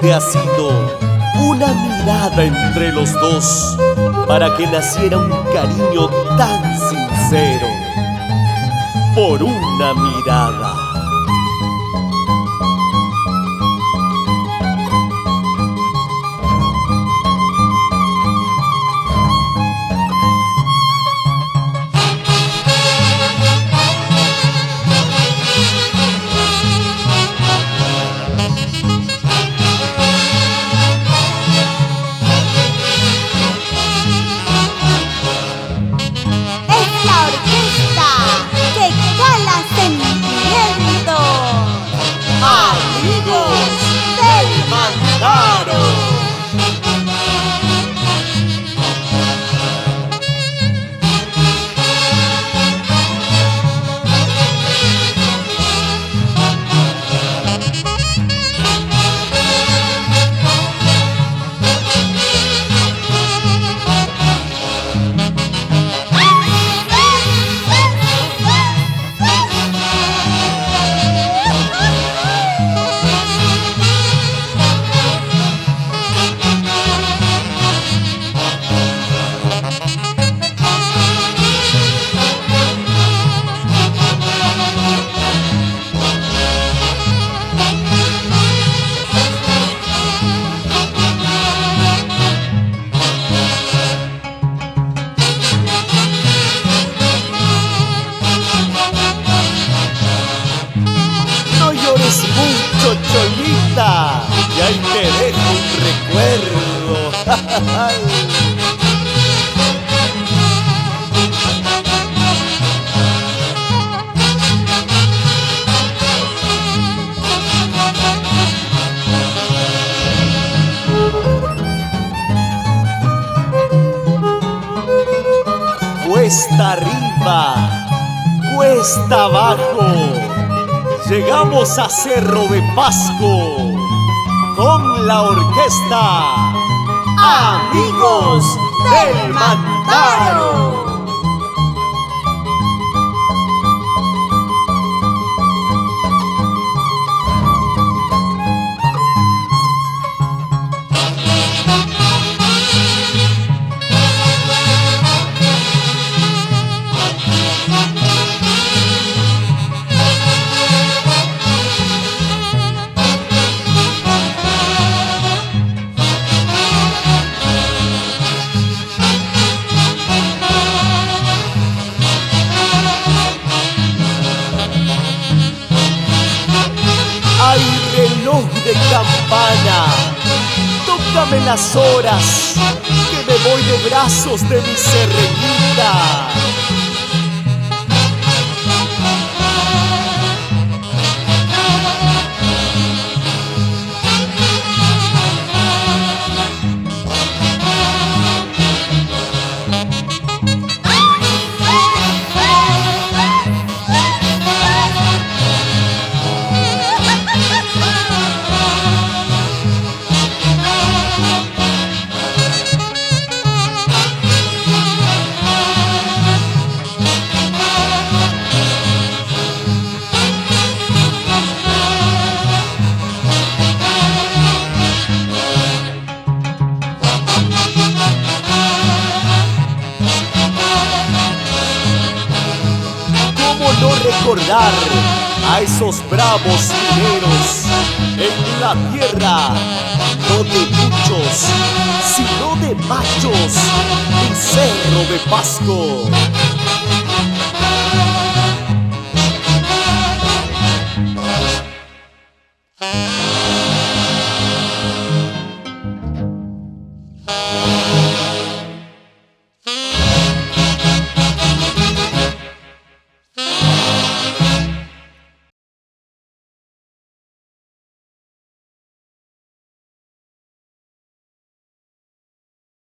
que ha sido una mirada entre los dos para que naciera un cariño tan sincero por una mirada. Mucho, Cholita, y ahí te dejo un recuerdo. Cuesta arriba, cuesta abajo, llegamos a Cerro de Pasco con la orquesta Amigos del Mantaro. Hay reloj de campana, tócame las horas, que me voy de brazos de mi Serrenita. No recordar a esos bravos mineros en la tierra, no de muchos, sino de machos, en Cerro de Pasco.